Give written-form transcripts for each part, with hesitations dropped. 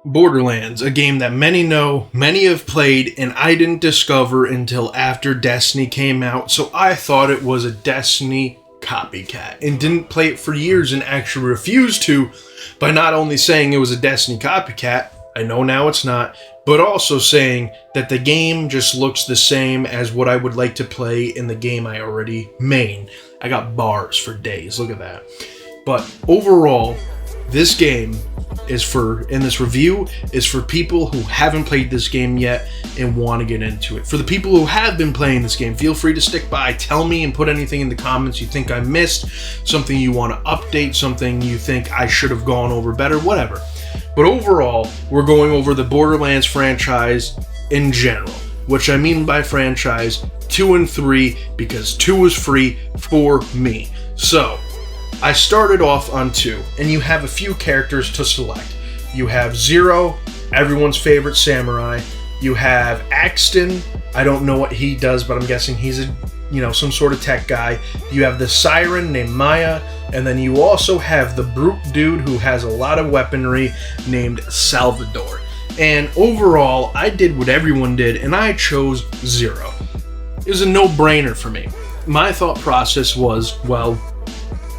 Borderlands, a game that many know, many have played, and I didn't discover until after Destiny came out, so I thought it was a Destiny copycat, and didn't play it for years and actually refused to by not only saying it was a Destiny copycat, I know now it's not, but also saying that the game just looks the same as what I would like to play in the game I already main. I got bars for days, look at that. But overall, this game in this review is for people who haven't played this game yet and want to get into it. For the people who have been playing this game, feel free to stick by, tell me and put anything in the comments you think I missed, something you want to update, something you think I should have gone over better, whatever. But overall, we're going over the Borderlands franchise in general, which I mean by franchise 2 and 3 because 2 was free for me. So, I started off on 2, and you have a few characters to select. You have Zero, everyone's favorite samurai. You have Axton, I don't know what he does, but I'm guessing he's some sort of tech guy. You have the Siren named Maya, and then you also have the brute dude who has a lot of weaponry named Salvador. And overall, I did what everyone did, and I chose Zero. It was a no-brainer for me. My thought process was, well,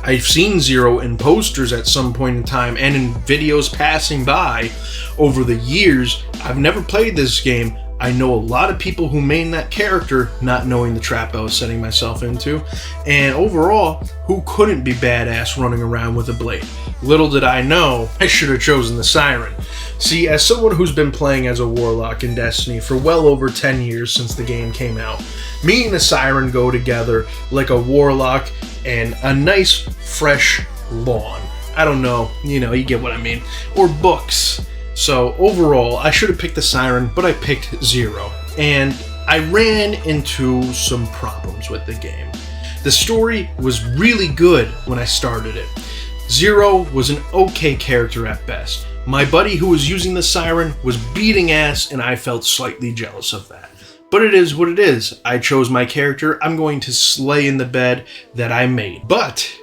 I've seen Zero in posters at some point in time and in videos passing by over the years. I've never played this game. I know a lot of people who main that character, not knowing the trap I was setting myself into. And overall, who couldn't be badass running around with a blade? Little did I know, I should have chosen the Siren. See, as someone who's been playing as a Warlock in Destiny for well over 10 years since the game came out, me and the Siren go together like a Warlock and a nice, fresh lawn. I don't know, you get what I mean. Or books. So overall, I should have picked the Siren, but I picked Zero. And I ran into some problems with the game. The story was really good when I started it. Zero was an okay character at best. My buddy who was using the Siren was beating ass, and I felt slightly jealous of that. But it is what it is. I chose my character. I'm going to slay in the bed that I made. But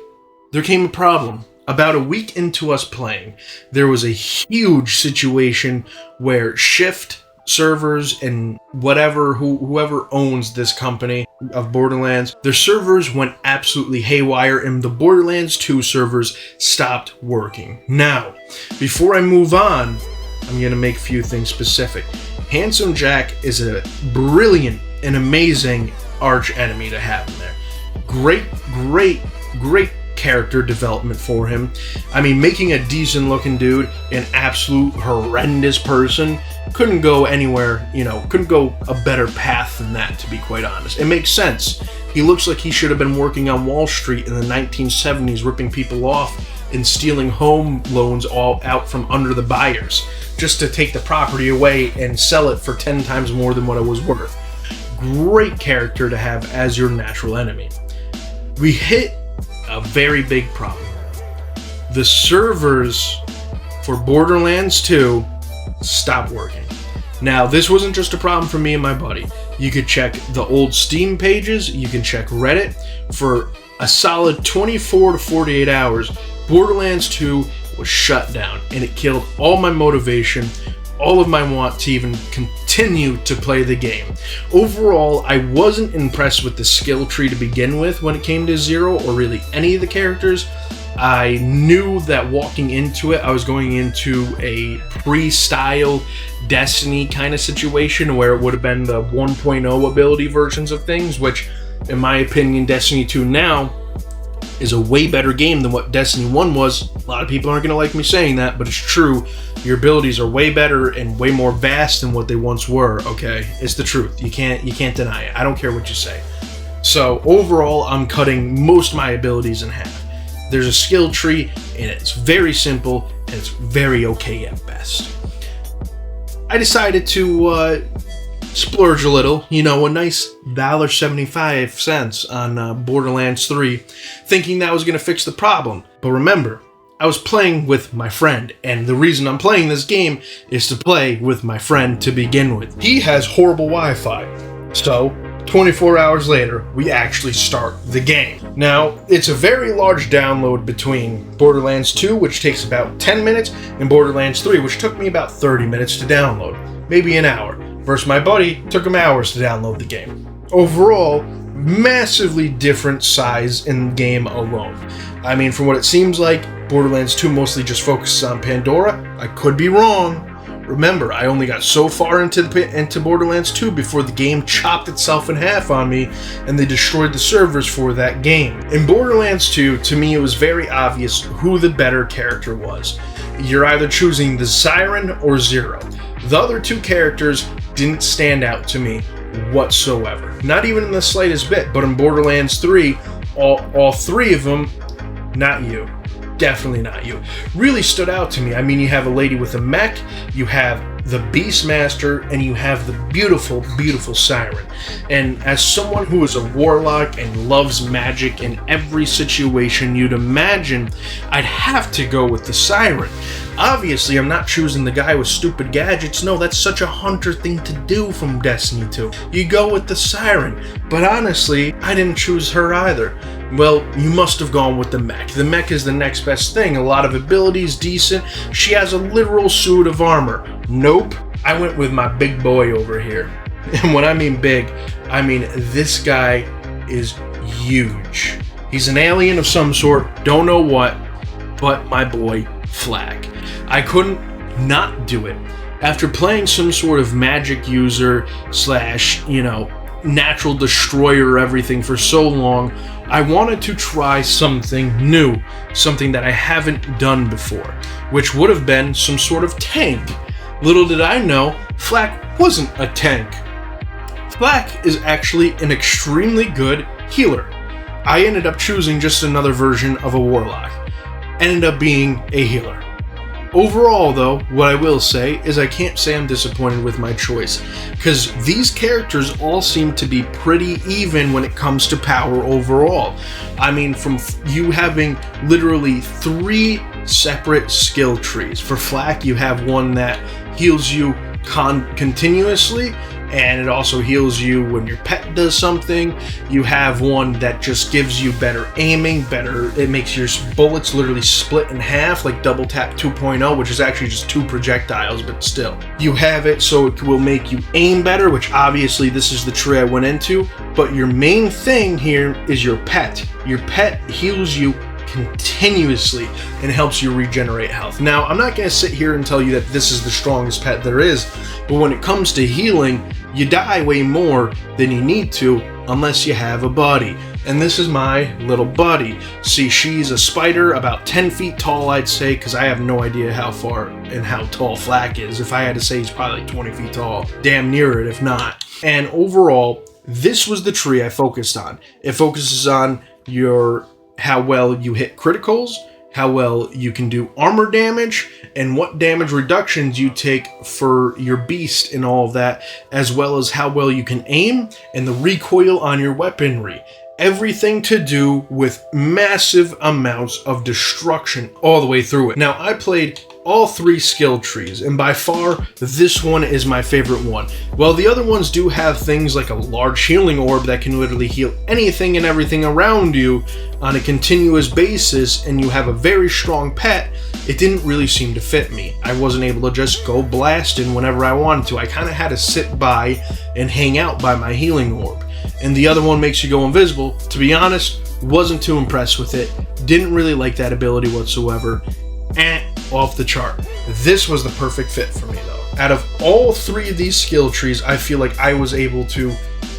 there came a problem. About a week into us playing, there was a huge situation where Shift servers and whoever owns this company of Borderlands, their servers went absolutely haywire and the Borderlands 2 servers stopped working. Now, before I move on, I'm going to make a few things specific. Handsome Jack is a brilliant and amazing arch enemy to have in there. Great character development for him. I mean, making a decent looking dude an absolute horrendous person couldn't go anywhere, couldn't go a better path than that, to be quite honest. It makes sense. He looks like he should have been working on Wall Street in the 1970s, ripping people off and stealing home loans all out from under the buyers just to take the property away and sell it for 10 times more than what it was worth. Great character to have as your natural enemy. We hit a very big problem. The servers for Borderlands 2 stopped working. Now, this wasn't just a problem for me and my buddy. You could check the old Steam pages, you can check Reddit. For a solid 24 to 48 hours, Borderlands 2 was shut down, and it killed all my motivation, all of my want to even continue to play the game. Overall, I wasn't impressed with the skill tree to begin with when it came to Zero or really any of the characters. I knew that walking into it, I was going into a pre-style Destiny kind of situation where it would have been the 1.0 ability versions of things, which, in my opinion, Destiny 2 now is a way better game than what Destiny 1 was. A lot of people aren't going to like me saying that, but it's true. Your abilities are way better and way more vast than what they once were, okay? It's the truth. You can't deny it. I don't care what you say. So overall, I'm cutting most of my abilities in half. There's a skill tree, and it's very simple, and it's very okay at best. I decided to splurge a little, a nice $1.75 on Borderlands 3, thinking that was going to fix the problem. But remember, I was playing with my friend, and the reason I'm playing this game is to play with my friend to begin with. He has horrible Wi-Fi, so 24 hours later, we actually start the game. Now, it's a very large download between Borderlands 2, which takes about 10 minutes, and Borderlands 3, which took me about 30 minutes to download. Maybe an hour. Versus my buddy, took him hours to download the game. Overall, massively different size in game alone. I mean, from what it seems like, Borderlands 2 mostly just focuses on Pandora. I could be wrong. Remember, I only got so far into Borderlands 2 before the game chopped itself in half on me and they destroyed the servers for that game. In Borderlands 2, to me it was very obvious who the better character was. You're either choosing the Siren or Zero. The other two characters didn't stand out to me whatsoever. Not even in the slightest bit, but in Borderlands 3, all three of them, not you. Definitely not you. Really stood out to me. I mean, you have a lady with a mech, you have the Beastmaster, and you have the beautiful, beautiful Siren. And as someone who is a warlock and loves magic in every situation you'd imagine, I'd have to go with the Siren. Obviously, I'm not choosing the guy with stupid gadgets. No, that's such a hunter thing to do from Destiny 2. You go with the Siren. But honestly, I didn't choose her either. Well, you must have gone with the mech. The mech is the next best thing. A lot of abilities, decent. She has a literal suit of armor. Nope. I went with my big boy over here. And when I mean big, I mean this guy is huge. He's an alien of some sort, don't know what, but my boy, Flak. I couldn't not do it. After playing some sort of magic user / natural destroyer everything for so long, I wanted to try something new, something that I haven't done before, which would have been some sort of tank. Little did I know, Flak wasn't a tank. Flak is actually an extremely good healer. I ended up choosing just another version of a warlock. Ended up being a healer. Overall, though, what I will say is I can't say I'm disappointed with my choice, because these characters all seem to be pretty even when it comes to power overall. I mean, from you having literally 3 separate skill trees. For Flak, you have one that heals you continuously, and it also heals you when your pet does something. You have one that just gives you better aiming, it makes your bullets literally split in half, like Double Tap 2.0, which is actually just 2 projectiles, but still. You have it so it will make you aim better, which obviously this is the tree I went into, but your main thing here is your pet. Your pet heals you continuously and helps you regenerate health. Now, I'm not going to sit here and tell you that this is the strongest pet there is, but when it comes to healing, you die way more than you need to unless you have a buddy. And this is my little buddy. See, she's a spider about 10 feet tall, I'd say, because I have no idea how far and how tall Flak is. If I had to say, he's probably like 20 feet tall. Damn near it, if not. And overall, this was the tree I focused on. It focuses on how well you hit criticals, how well you can do armor damage, and what damage reductions you take for your beast and all of that, as well as how well you can aim and the recoil on your weaponry. Everything to do with massive amounts of destruction all the way through it. Now, I played all 3 skill trees, and by far, this one is my favorite one. While the other ones do have things like a large healing orb that can literally heal anything and everything around you on a continuous basis, and you have a very strong pet, it didn't really seem to fit me. I wasn't able to just go blasting whenever I wanted to. I kind of had to sit by and hang out by my healing orb. And the other one makes you go invisible. To be honest, wasn't too impressed with it. Didn't really like that ability whatsoever. Off the chart. This was the perfect fit for me, though. Out of all 3 of these skill trees, I feel like I was able to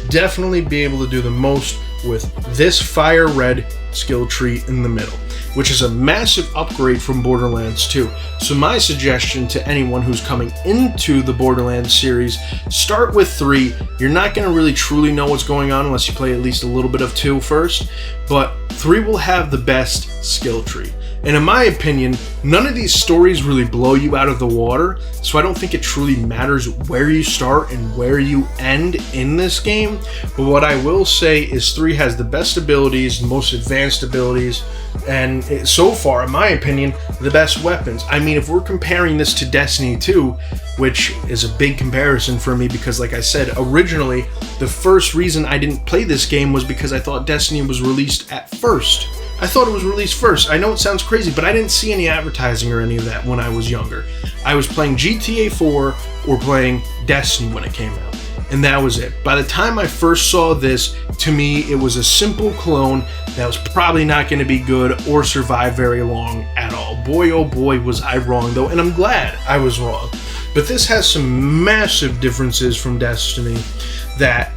definitely be able to do the most with this fire red skill tree in the middle, which is a massive upgrade from Borderlands 2. So my suggestion to anyone who's coming into the Borderlands series, start with 3. You're not going to really truly know what's going on unless you play at least a little bit of 2 first, but 3 will have the best skill tree. And in my opinion, none of these stories really blow you out of the water, so I don't think it truly matters where you start and where you end in this game. But what I will say is 3 has the best abilities, the most advanced abilities, and so far, in my opinion, the best weapons. I mean, if we're comparing this to Destiny 2, which is a big comparison for me because, like I said, originally, the first reason I didn't play this game was because I thought Destiny was released at first. I thought it was released first. I know it sounds crazy, but I didn't see any advertising or any of that when I was younger. I was playing GTA 4 or playing Destiny when it came out, and that was it. By the time I first saw this, to me, it was a simple clone that was probably not going to be good or survive very long at all. Boy, oh boy, was I wrong, though, and I'm glad I was wrong. But this has some massive differences from Destiny that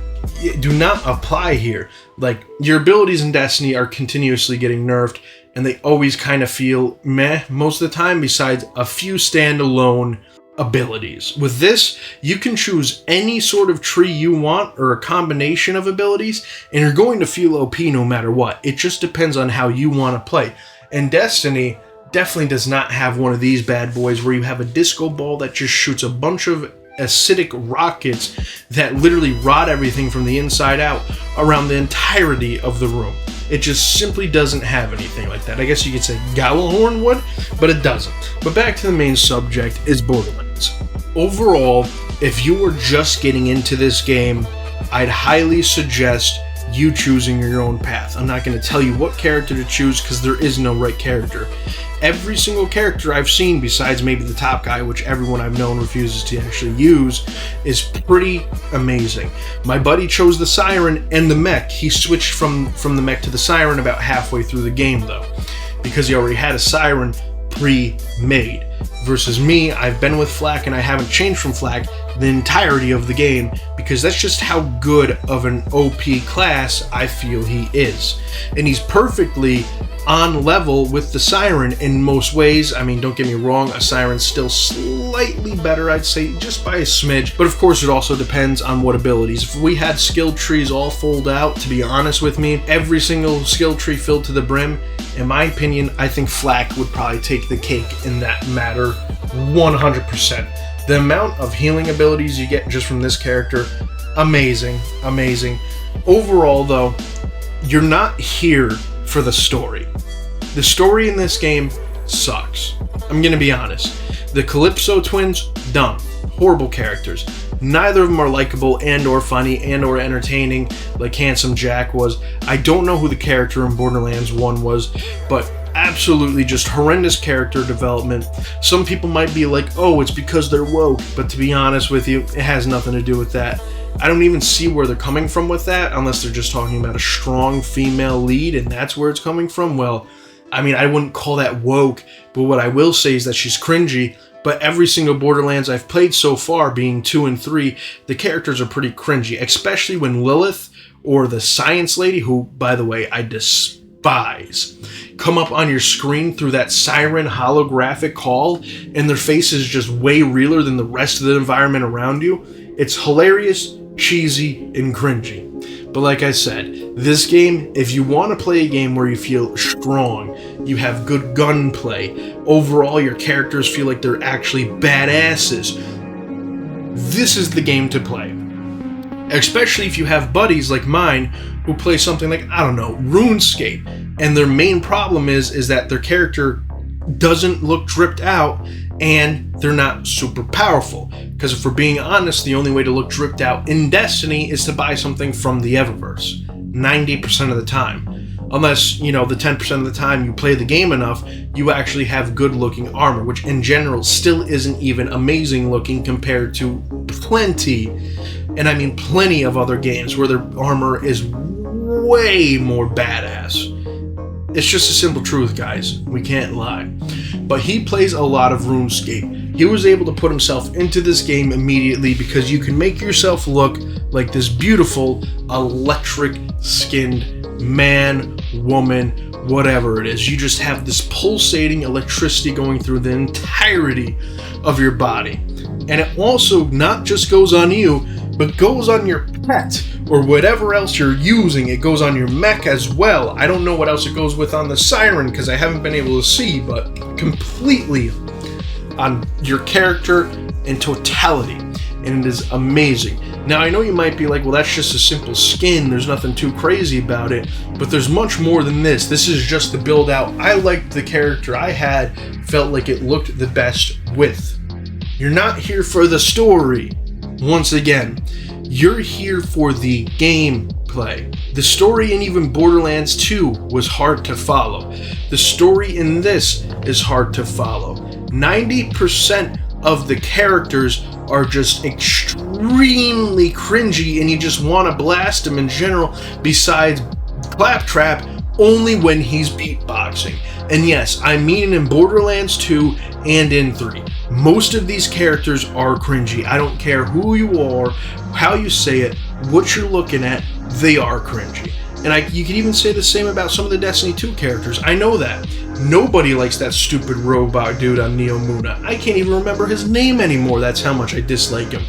do not apply here. Like, your abilities in Destiny are continuously getting nerfed, and they always kind of feel meh most of the time, besides a few standalone abilities. With this, you can choose any sort of tree you want or a combination of abilities, and you're going to feel OP no matter what. It just depends on how you want to play. And Destiny definitely does not have one of these bad boys where you have a disco ball that just shoots a bunch of acidic rockets that literally rot everything from the inside out around the entirety of the room. It just simply doesn't have anything like that. I guess you could say Gallahorn would, but it doesn't. But back to the main subject is Borderlands. Overall, if you were just getting into this game, I'd highly suggest you choosing your own path. I'm not going to tell you what character to choose because there is no right character. Every single character I've seen, besides maybe the top guy, which everyone I've known refuses to actually use, is pretty amazing. My buddy chose the Siren and the mech. He switched from the mech to the Siren about halfway through the game, though, because he already had a Siren pre-made. Versus me, I've been with Flak and I haven't changed from Flak the entirety of the game because that's just how good of an OP class I feel he is. And he's perfectly on level with the Siren in most ways. I mean, don't get me wrong, a Siren's still slightly better, I'd say, just by a smidge. But of course, it also depends on what abilities. If we had skill trees all fold out, to be honest with me, every single skill tree filled to the brim, in my opinion, I think Flak would probably take the cake in that matter 100%. The amount of healing abilities you get just from this character, amazing, amazing. Overall, though, you're not here for the story. The story in this game sucks. I'm gonna be honest. The Calypso twins, dumb. Horrible characters. Neither of them are likable and or funny and or entertaining like Handsome Jack was. I don't know who the character in Borderlands 1 was, but absolutely just horrendous character development. Some people might be like, oh, it's because they're woke, but to be honest with you, it has nothing to do with that. I don't even see where they're coming from with that, unless they're just talking about a strong female lead and that's where it's coming from. Well, I mean, I wouldn't call that woke, but what I will say is that she's cringy. But every single Borderlands I've played so far, being 2 and 3, the characters are pretty cringy, especially when Lilith or the Science Lady, who, by the way, I despise, come up on your screen through that Siren holographic call, and their face is just way realer than the rest of the environment around you. It's hilarious, cheesy, and cringy. But like I said, this game, if you want to play a game where you feel strong, you have good gunplay, overall your characters feel like they're actually badasses, this is the game to play. Especially if you have buddies like mine who play something like, I don't know, RuneScape, and their main problem is that their character doesn't look dripped out and they're not super powerful. Because if we're being honest, the only way to look dripped out in Destiny is to buy something from the Eververse. 90% of the time. Unless, you know, the 10% of the time you play the game enough, you actually have good looking armor, which in general still isn't even amazing looking compared to plenty, and I mean plenty of other games where their armor is way more badass. It's just a simple truth, guys. We can't lie. But he plays a lot of RuneScape. He was able to put himself into this game immediately because you can make yourself look like this beautiful, electric-skinned man, woman, whatever it is. You just have this pulsating electricity going through the entirety of your body. And it also not just goes on you, but goes on your pet or whatever else you're using. It goes on your mech as well. I don't know what else it goes with on the Siren because I haven't been able to see, but completely on your character in totality, and it is amazing. Now, I know you might be like, well, that's just a simple skin, there's nothing too crazy about it, but there's much more than this. This is just the build out. I liked the character I had, felt like it looked the best with. You're not here for the story. Once again, you're here for the gameplay. The story in even Borderlands 2 was hard to follow. The story in this is hard to follow. 90% of the characters are just extremely cringy and you just want to blast them in general, besides Claptrap only when he's beatboxing. And yes, I mean in Borderlands 2 and in 3. Most of these characters are cringy. I don't care who you are, how you say it, what you're looking at, they are cringy. And you could even say the same about some of the Destiny 2 characters. I know that. Nobody likes that stupid robot dude on Neo Muna. I can't even remember his name anymore. That's how much I dislike him.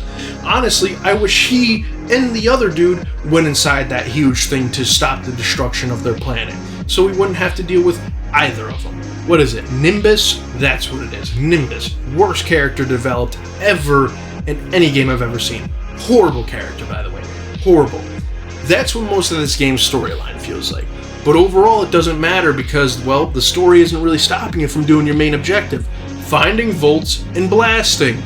Honestly, I wish he and the other dude went inside that huge thing to stop the destruction of their planet, so we wouldn't have to deal with either of them. What is it? Nimbus? That's what it is. Nimbus. Worst character developed ever in any game I've ever seen. Horrible character, by the way. Horrible. That's what most of this game's storyline feels like. But overall, it doesn't matter because, well, the story isn't really stopping you from doing your main objective. Finding volts and blasting.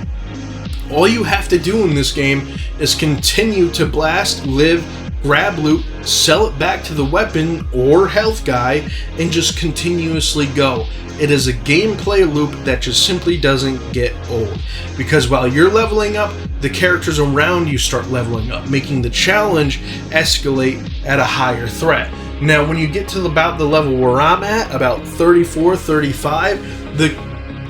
All you have to do in this game is continue to blast, live, grab loot, sell it back to the weapon or health guy, and just continuously go. It is a gameplay loop that just simply doesn't get old. Because while you're leveling up, the characters around you start leveling up, making the challenge escalate at a higher threat. Now, when you get to about the level where I'm at, about 34, 35, the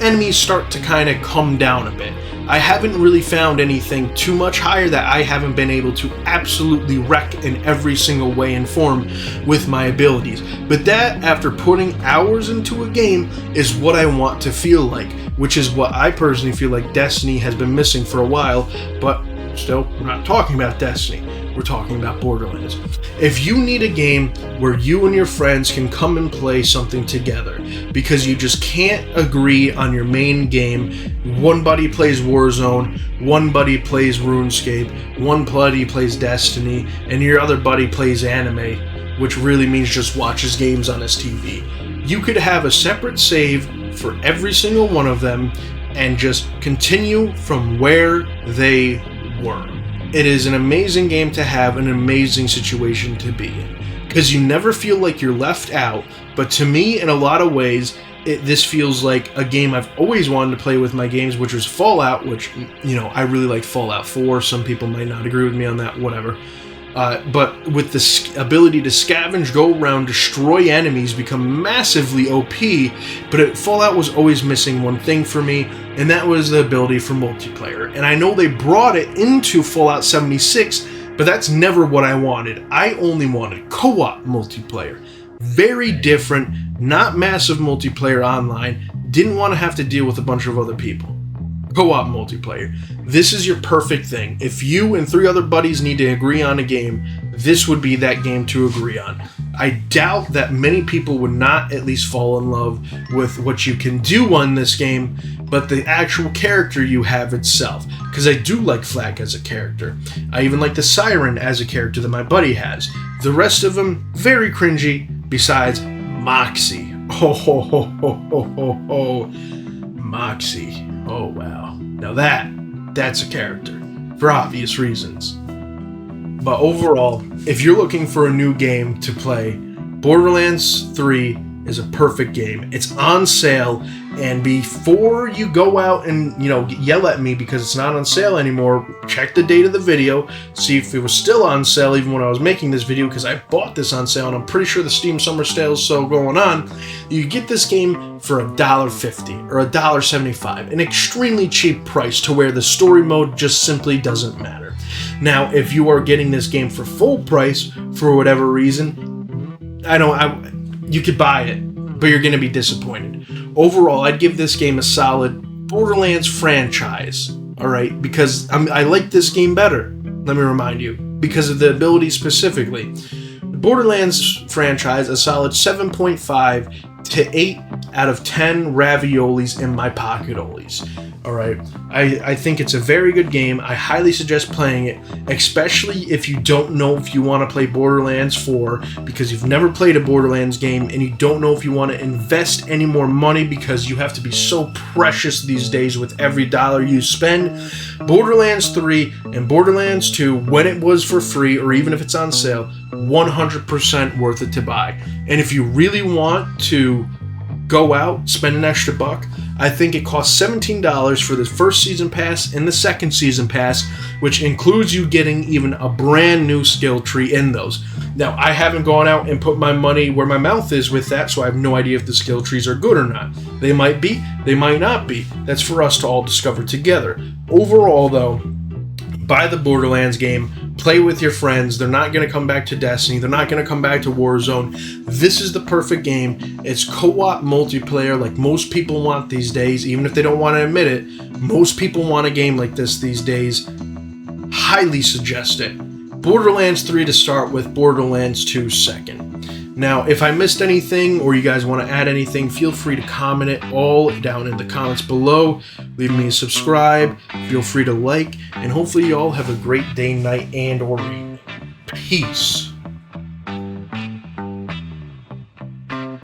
enemies start to kind of come down a bit. I haven't really found anything too much higher that I haven't been able to absolutely wreck in every single way and form with my abilities. But that, after putting hours into a game, is what I want to feel like, which is what I personally feel like Destiny has been missing for a while, but still, we're not talking about Destiny. We're talking about Borderlands. If you need a game where you and your friends can come and play something together because you just can't agree on your main game, one buddy plays Warzone, one buddy plays RuneScape, one buddy plays Destiny, and your other buddy plays anime, which really means just watches games on his TV. You could have a separate save for every single one of them and just continue from where they were. It is an amazing game to have, an amazing situation to be in, because you never feel like you're left out. But to me, in a lot of ways, this feels like a game I've always wanted to play with my games, which was Fallout, which, you know, I really liked Fallout 4. Some people might not agree with me on that, whatever. But with the ability to scavenge, go around, destroy enemies, become massively OP, but Fallout was always missing one thing for me, and that was the ability for multiplayer. And I know they brought it into Fallout 76, but that's never what I wanted. I only wanted co-op multiplayer. Very different, not massive multiplayer online. Didn't want to have to deal with a bunch of other people. Co-op multiplayer. This is your perfect thing. If you and 3 other buddies need to agree on a game, this would be that game to agree on. I doubt that many people would not at least fall in love with what you can do on this game, but the actual character you have itself. Because I do like Flag as a character. I even like the Siren as a character that my buddy has. The rest of them, very cringy, besides Moxie. Ho ho ho ho ho ho ho. Moxie. Oh wow. Now that's a character, for obvious reasons. But overall, if you're looking for a new game to play, Borderlands 3 is a perfect game. It's on sale, and before you go out and, yell at me because it's not on sale anymore, check the date of the video, see if it was still on sale even when I was making this video, because I bought this on sale, and I'm pretty sure the Steam Summer Sale is still going on. You get this game for $1.50 or $1.75, an extremely cheap price to where the story mode just simply doesn't matter. Now, if you are getting this game for full price for whatever reason, you could buy it, but you're going to be disappointed. Overall, I'd give this game a solid Borderlands franchise, alright? Because I like this game better. Let me remind you, because of the ability specifically. The Borderlands franchise, a solid 7.5 to 8 out of 10 raviolis in my pocket-olies. Alright, I think it's a very good game. I highly suggest playing it, especially if you don't know if you want to play Borderlands 4 because you've never played a Borderlands game and you don't know if you want to invest any more money because you have to be so precious these days with every dollar you spend. Borderlands 3 and Borderlands 2, when it was for free or even if it's on sale, 100% worth it to buy. And if you really want to go out, spend an extra buck, I think it costs $17 for the first season pass and the second season pass, which includes you getting even a brand new skill tree in those. Now, I haven't gone out and put my money where my mouth is with that, so I have no idea if the skill trees are good or not. They might be, they might not be. That's for us to all discover together. Overall, though, buy the Borderlands game, play with your friends. They're not going to come back to Destiny. They're not going to come back to Warzone. This is the perfect game. It's co-op multiplayer like most people want these days, even if they don't want to admit it. Most people want a game like this these days. Highly suggest it. Borderlands 3 to start with, Borderlands 2 second. Now, if I missed anything or you guys want to add anything, feel free to comment it all down in the comments below. Leave me a subscribe, feel free to like, and hopefully you all have a great day, night, and or evening. Peace.